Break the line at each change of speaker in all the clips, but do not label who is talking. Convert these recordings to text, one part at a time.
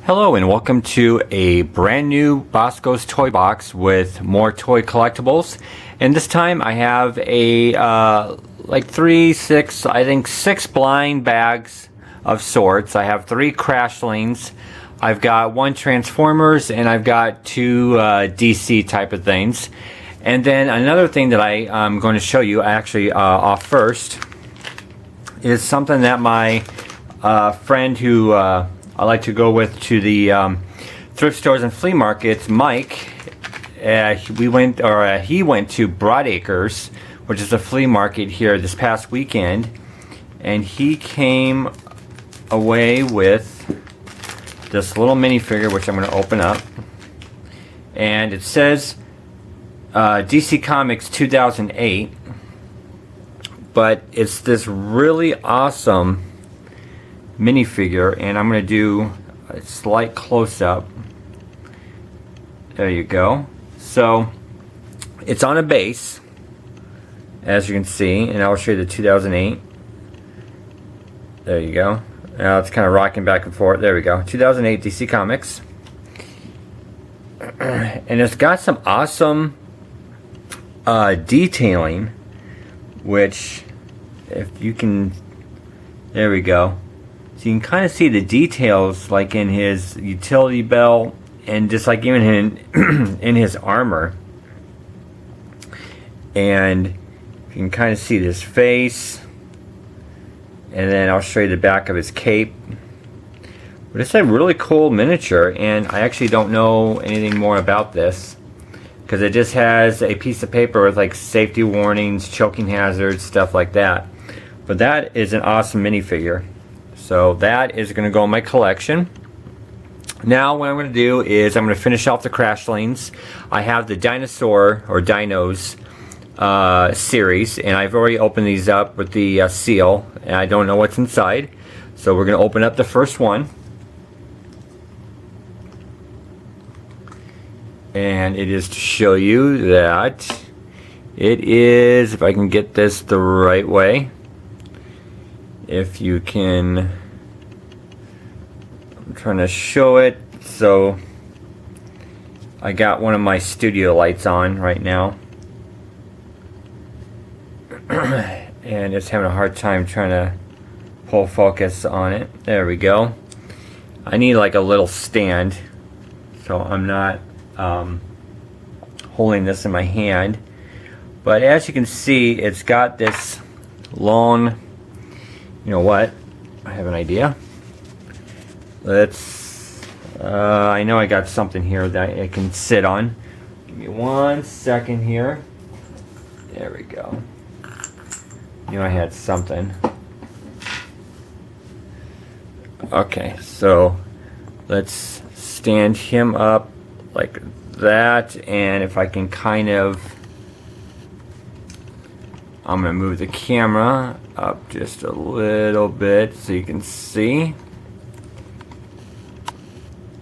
Hello and welcome to a brand new Bosko's toy box with more toy collectibles. And this time I have a six blind bags of sorts. I have 3 Crashlings. I've got 1 Transformers and I've got 2 DC type of things. And then another thing that I'm going to show you actually off first is something that my friend who I like to go with to the thrift stores and flea markets, Mike. He went to Broadacres, which is a flea market here this past weekend, and he came away with this little minifigure, which I'm going to open up, and it says DC Comics 2008, but it's this really awesome minifigure, and I'm going to do a slight close-up. There you go. So it's on a base, as you can see, and I'll show you the 2008. There you go. Now it's kind of rocking back and forth. There we go. 2008 DC Comics, and it's got some awesome detailing, which if you can, there we go. So you can kind of see the details, like in his utility belt, and just like even in his armor. And you can kind of see this face, and then I'll show you the back of his cape. But it's a really cool miniature, and I actually don't know anything more about this because it just has a piece of paper with like safety warnings, choking hazards, stuff like that. But that is an awesome minifigure. So that is going to go in my collection. Now what I'm going to do is I'm going to finish off the Crashlings. I have the Dinosaur or Dinos series, and I've already opened these up with the seal, and I don't know what's inside. So we're going to open up the first one. And it is to show you that it is, if I can get this the right way, if you can, I'm trying to show it. So I got one of my studio lights on right now, and it's having a hard time trying to pull focus on it. There we go. I need like a little stand, so I'm not holding this in my hand. But as you can see, it's got this long, you know what, I have an idea. Let's, I know I got something here that it can sit on. Give me 1 second here. There we go. You know I had something. Okay, so let's stand him up like that, and if I can kind of, I'm going to move the camera up just a little bit so you can see.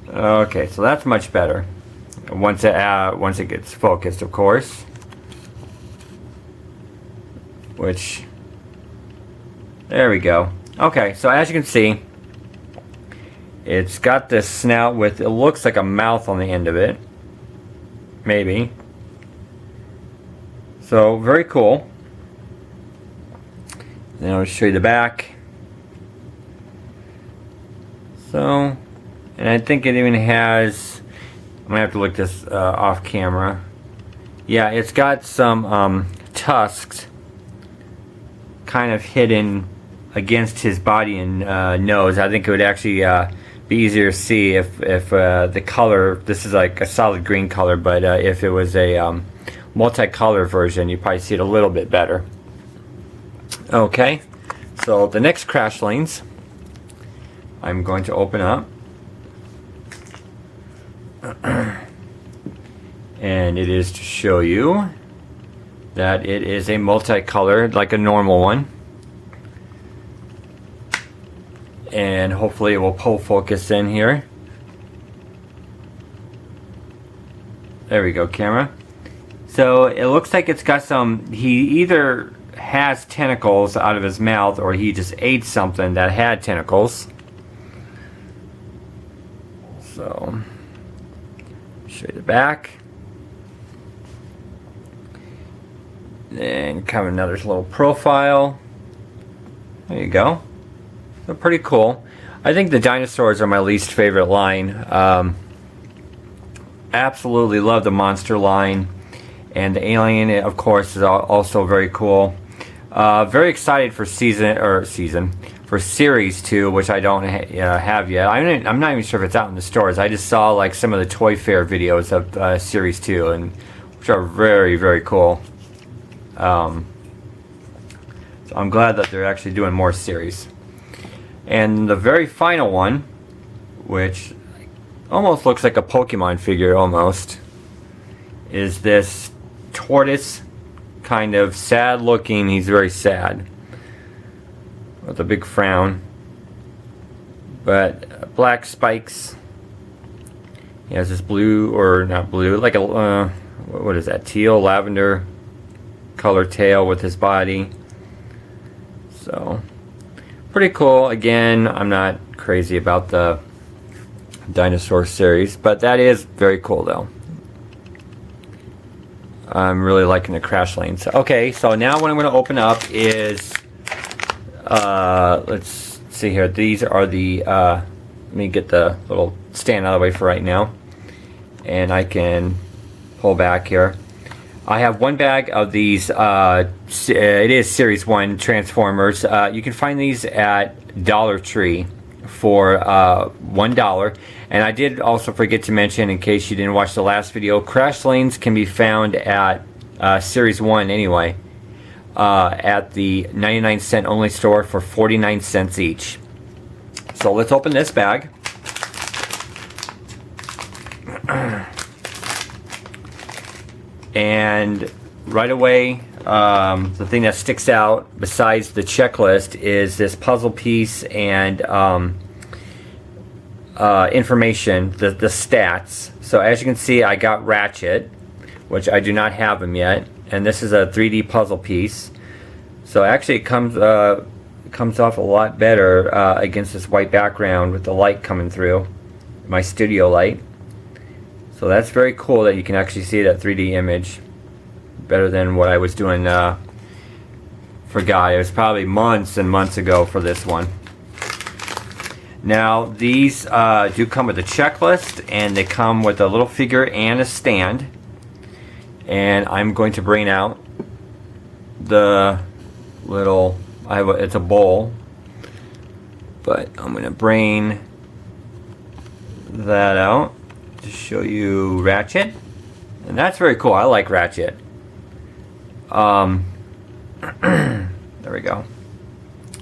Okay, so that's much better. Once it gets focused, of course. Which, there we go. Okay, so as you can see, it's got this snout with, it looks like a mouth on the end of it. Maybe. So, very cool. Then I'll show you the back. So, and I think it even has, I'm going to have to look this off camera. Yeah, it's got some tusks kind of hidden against his body and nose. I think it would actually be easier to see if the color, this is like a solid green color, but if it was a multicolor version, you probably see it a little bit better. Okay, so the next Crashlings I'm going to open up, and it is to show you that it is a multicolored, like a normal one, and hopefully it will pull focus in here. There we go, camera. So it looks like it's got some, he either has tentacles out of his mouth or he just ate something that had tentacles. So, show you the back. Then kind of another little profile. There you go. They're pretty cool. I think the dinosaurs are my least favorite line. Absolutely love the monster line, and the alien, of course, is also very cool. Very excited for for series 2, which I don't have yet. I'm not even sure if it's out in the stores. I just saw like some of the Toy Fair videos of series 2, and which are very, very cool. So I'm glad that they're actually doing more series. And the very final one, which almost looks like a Pokemon figure almost, is this tortoise, kind of sad looking. He's very sad with a big frown, but black spikes. He has this blue, or not blue, like a what is that, teal, lavender color tail with his body. So pretty cool. Again, I'm not crazy about the dinosaur series, but that is very cool though. I'm really liking the crash lanes. Okay, so now what I'm going to open up is let's see here. These are the let me get the little stand out of the way for right now, and I can pull back here. I have one bag of these, it is Series 1 Transformers. You can find these at Dollar Tree for $1. And I did also forget to mention, in case you didn't watch the last video, crash lanes can be found at Series 1 anyway, at the 99-cent only store for 49 cents each. So let's open this bag. And right away, the thing that sticks out besides the checklist is this puzzle piece and information, the stats. So as you can see, I got Ratchet, which I do not have him yet, and this is a 3D puzzle piece. So actually it comes off a lot better against this white background with the light coming through, my studio light. So that's very cool that you can actually see that 3D image better than what I was doing for Guy. It was probably months and months ago for this one. Now these do come with a checklist, and they come with a little figure and a stand. And I'm going to bring out the little, it's a bowl, but I'm going to bring that out to show you Ratchet, and that's very cool. I like Ratchet. There we go.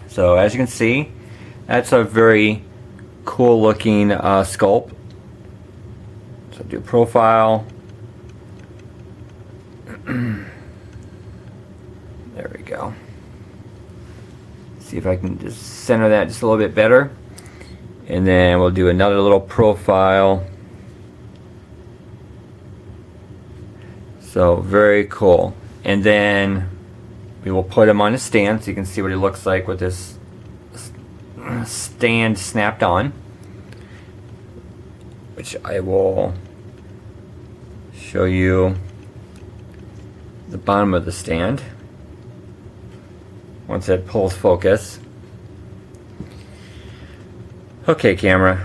So as you can see, that's a very cool looking sculpt. So do profile. There we go. See if I can just center that just a little bit better, and then we'll do another little profile. So very cool. And then we will put him on a stand so you can see what he looks like with this stand snapped on, which I will show you the bottom of the stand once it pulls focus. Okay, camera.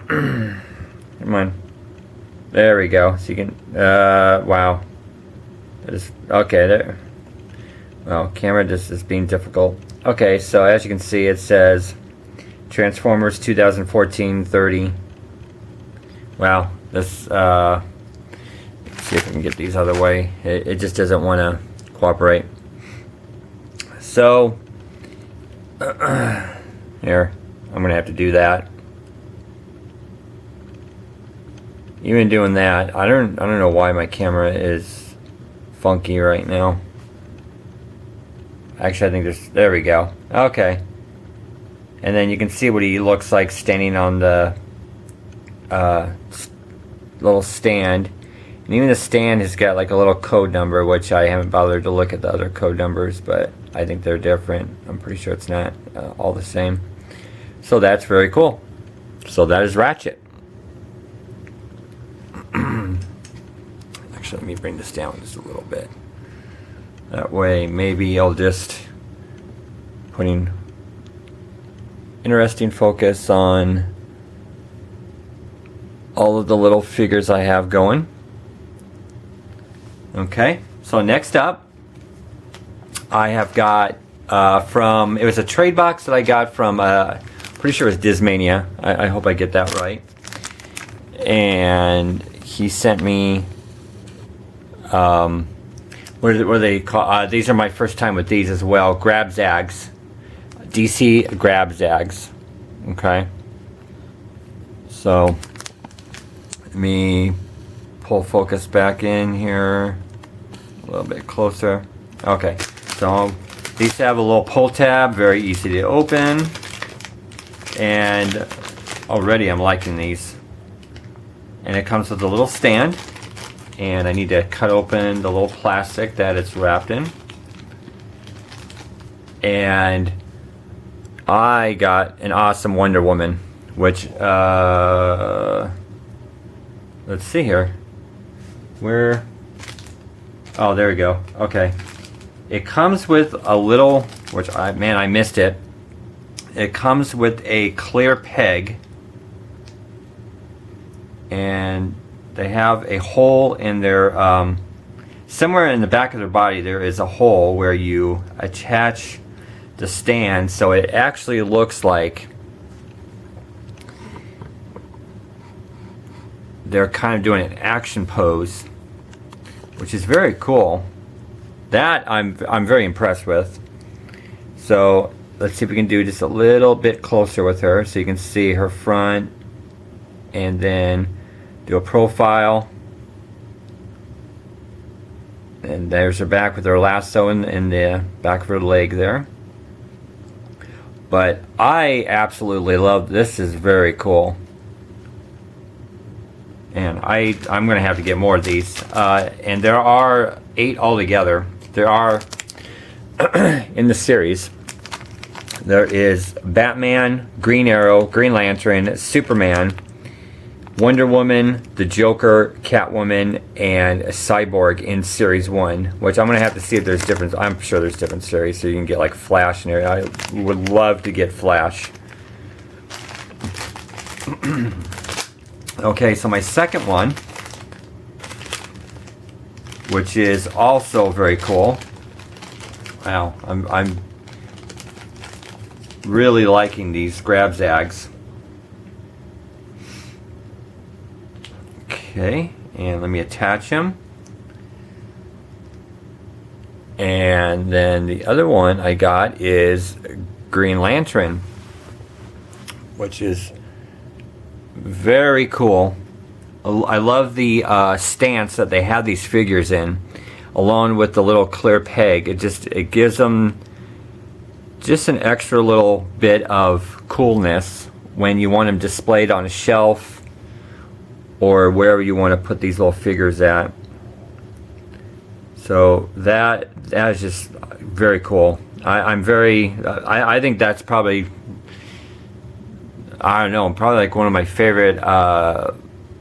Come on. There we go. So you can, wow. That is, okay, there. Well, camera just is being difficult. Okay, so as you can see, it says Transformers 2014 30. Wow, this, let's see if I can get these out of the way. It just doesn't want to cooperate. So, here, I'm going to have to do that. Even doing that, I don't know why my camera is funky right now. Actually, I think there we go. Okay. And then you can see what he looks like standing on the little stand. And even the stand has got like a little code number, which I haven't bothered to look at the other code numbers, but I think they're different. I'm pretty sure it's not all the same. So that's very cool. So that is Ratchet. Actually, let me bring this down just a little bit. That way, maybe I'll just putting interesting focus on all of the little figures I have going. Okay, so next up, I have got it was a trade box that I got from, pretty sure it was Dismania. I hope I get that right. And he sent me, what are they called? These are my first time with these as well. Grab Zags. DC Grab Zags. Okay. So, let me pull focus back in here a little bit closer. Okay. So, these have a little pull tab, very easy to open. And already I'm liking these. And it comes with a little stand. And I need to cut open the little plastic that it's wrapped in. And I got an awesome Wonder Woman, which, let's see here. Where? Oh, there we go. Okay. It comes with a little, which I missed it. It comes with a clear peg. And they have a hole in their, somewhere in the back of their body there is a hole where you attach the stand, so it actually looks like they're kind of doing an action pose, which is very cool. That I'm very impressed with. So let's see if we can do just a little bit closer with her so you can see her front, and then do a profile, and there's her back with her lasso in the back of her leg there. But I absolutely love this. Is very cool, and I'm gonna have to get more of these. And there are 8 altogether. There are in the series. There is Batman, Green Arrow, Green Lantern, Superman, Wonder Woman, the Joker, Catwoman, and Cyborg in Series 1, which I'm going to have to see if there's different. I'm sure there's different series, so you can get like Flash and everything. I would love to get Flash. Okay, so my second one, which is also very cool. Wow, I'm really liking these Grab Zags. Okay, and let me attach him. And then the other one I got is Green Lantern, which is very cool. I love the stance that they have these figures in, along with the little clear peg. It gives them just an extra little bit of coolness when you want them displayed on a shelf or wherever you want to put these little figures at. So that is just very cool. I think that's probably, I don't know, probably like one of my favorite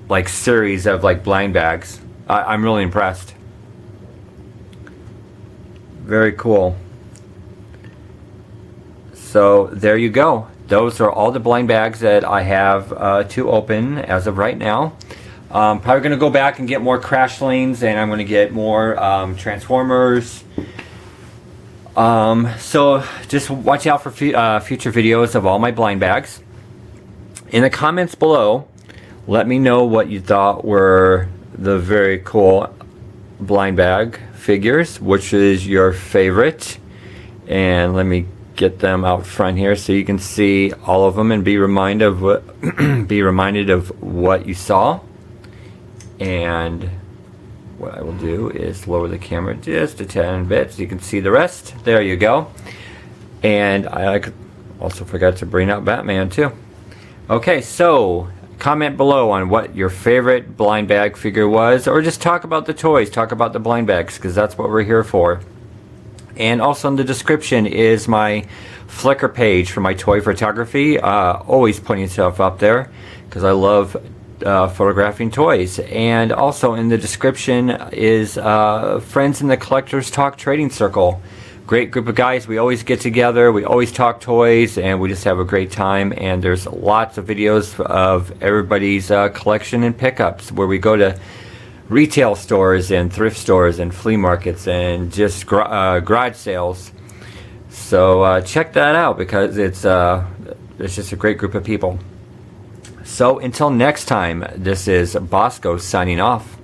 like series of like blind bags. I'm really impressed. Very cool. So there you go. Those are all the blind bags that I have to open as of right now. Probably going to go back and get more Crashlings, and I'm going to get more Transformers. So just watch out for future videos of all my blind bags. In the comments below, let me know what you thought were the very cool blind bag figures. Which is your favorite? And let me get them out front here so you can see all of them and be reminded of what you saw. And what I will do is lower the camera just a 10 bit so you can see the rest. There you go. And I also forgot to bring out Batman too. Okay, so comment below on what your favorite blind bag figure was, or just talk about the toys, talk about the blind bags, because that's what we're here for. And also in the description is my Flickr page for my toy photography. Always putting stuff up there because I love photographing toys. And also in the description is Friends in the Collectors Talk Trading Circle. Great group of guys. We always get together, we always talk toys, and we just have a great time. And there's lots of videos of everybody's collection and pickups, where we go to retail stores and thrift stores and flea markets and just garage sales. So check that out, because it's just a great group of people. So until next time, this is Bosko signing off.